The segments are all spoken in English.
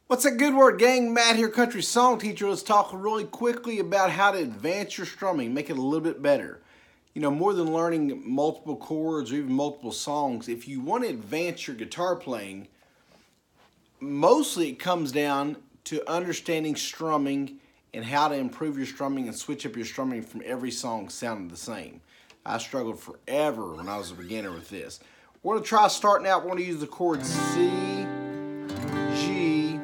What's that good word, gang? Matt here, country song teacher. Let's talk really quickly about how to advance your strumming, make it a little bit better. You know, more than learning multiple chords or even multiple songs, if you want to advance your guitar playing, mostly it comes down to understanding strumming and how to improve your strumming and switch up your strumming from every song sounding the same. I struggled forever when I was a beginner with this. We're going to try starting out. We're going to use the chords C, G,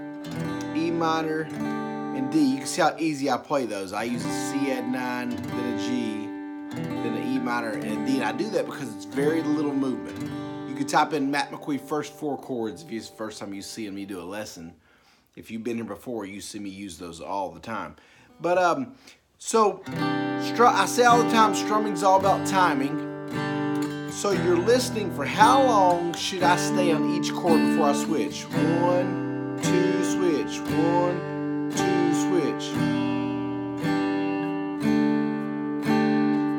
E minor, and D. You can see how easy I play those. I use a C add 9, then a G, then an E minor, and a D. And I do that because it's very little movement. You can type in Matt McQueen first 4 chords if it's the first time you see me do a lesson. If you've been here before, you see me use those all the time. But I say all the time, strumming's all about timing. So you're listening for how long should I stay on each chord before I switch. 1, 2, switch. 1, 2, switch.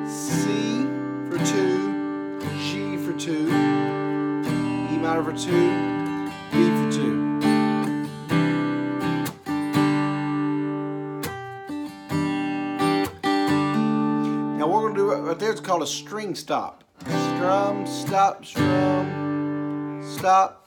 C for 2, G for 2, E minor for 2, B for 2. Now what we're going to do right there is called a string stop. Strum, stop, strum, stop.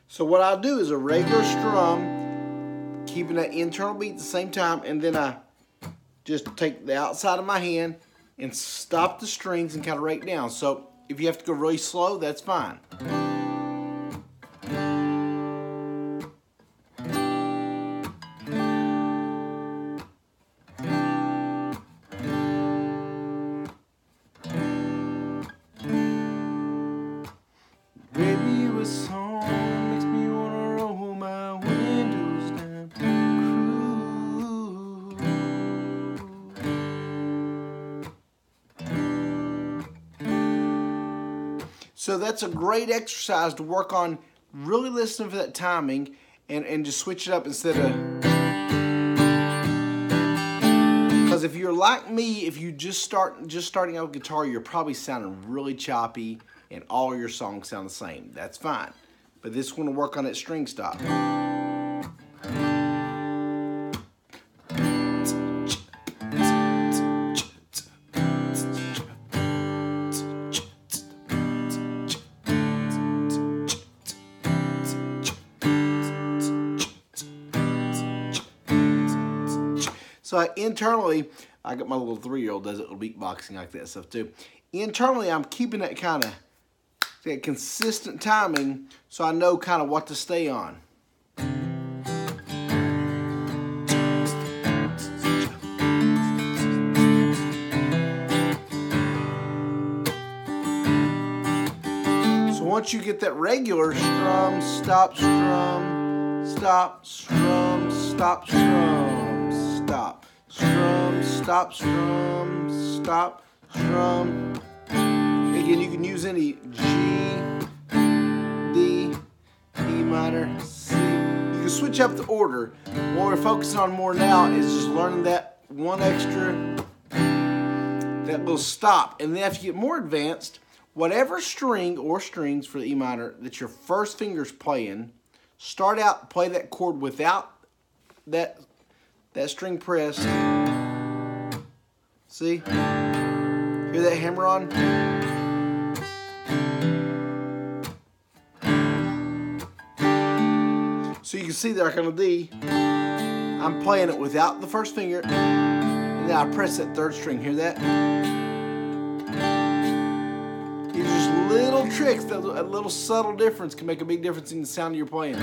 So what I'll do is a regular strum, keeping that internal beat at the same time, and then I just take the outside of my hand and stop the strings and kind of rake down. So if you have to go really slow, that's fine. Baby, a song makes me wanna roll my windows down, cruise. So that's a great exercise to work on really listening for that timing and just switch it up instead of, because if you're like me, if you just starting out with guitar, you're probably sounding really choppy and all your songs sound the same. That's fine. But this is going to work on that string stop. So internally, I got my little 3-year-old does it, little beatboxing like that stuff too. Internally, I'm keeping that kind of that consistent timing so I know kind of what to stay on. So once you get that regular strum, stop, strum, stop, strum, stop, strum, stop, strum, stop, strum, stop, strum. Again, you can use any G, D, E minor, C. You can switch up the order. What we're focusing on more now is just learning that one extra, that little stop. And then if you get more advanced, whatever string or strings for the E minor that your first finger's playing, start out, play that chord without that string pressed. See? Hear that hammer on? So you can see there, like on a D, I'm playing it without the first finger, and then I press that 3rd string. Hear that? These are just little tricks, that a little subtle difference can make a big difference in the sound you're playing.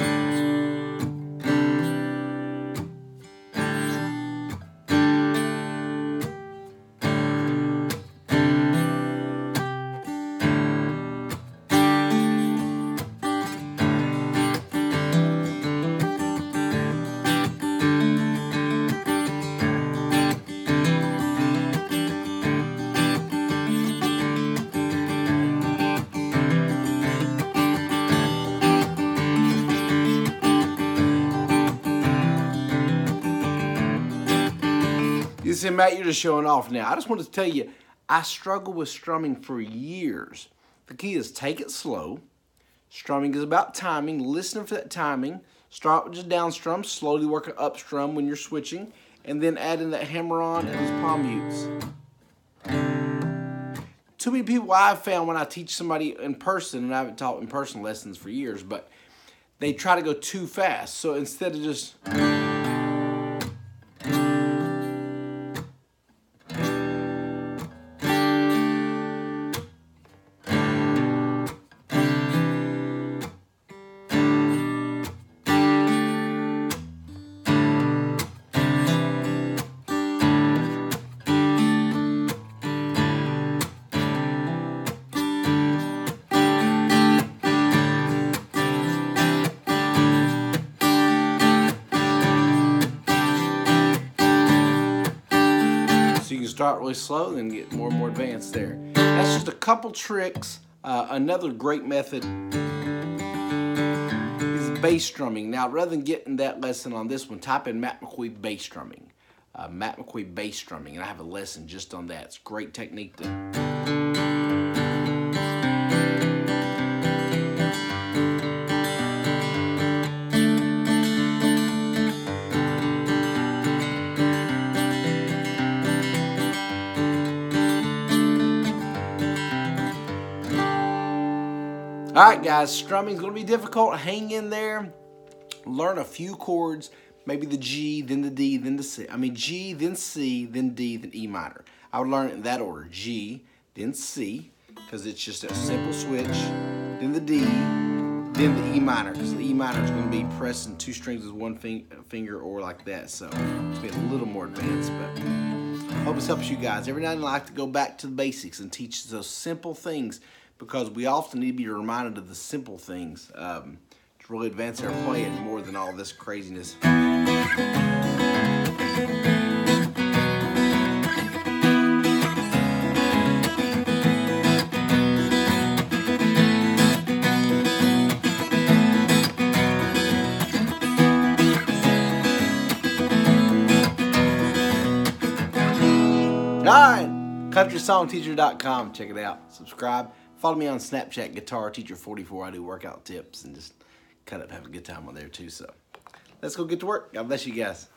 You say, Matt, you're just showing off now. I just wanted to tell you, I struggled with strumming for years. The key is take it slow. Strumming is about timing. Listen for that timing. Start with just down strum. Slowly work an up strum when you're switching. And then add in that hammer-on and those palm mutes. Too many people I've found when I teach somebody in person, and I haven't taught in-person lessons for years, but they try to go too fast. So instead of just... So you can start really slow and get more and more advanced there. That's just a couple tricks. Another great method is bass strumming. Now, rather than getting that lesson on this one, type in Matt McQueen bass strumming. Matt McQueen bass strumming, and I have a lesson just on that. It's a great technique to... Alright guys, strumming is going to be difficult. Hang in there. Learn a few chords. Maybe the G, then the D, then the C. I mean G, then C, then D, then E minor. I would learn it in that order. G, then C, because it's just a simple switch. Then the D, then the E minor, because the E minor is going to be pressing two strings with one finger or like that. So it's going to be a little more advanced, but I hope this helps you guys. Every now and then I like to go back to the basics and teach those simple things, because we often need to be reminded of the simple things to really advance our playing more than all this craziness. Alright, CountrySongTeacher.com. Check it out. Subscribe. Follow me on Snapchat, Guitar Teacher 44. I do workout tips and just cut up, have a good time on there too. So let's go get to work. God bless you guys.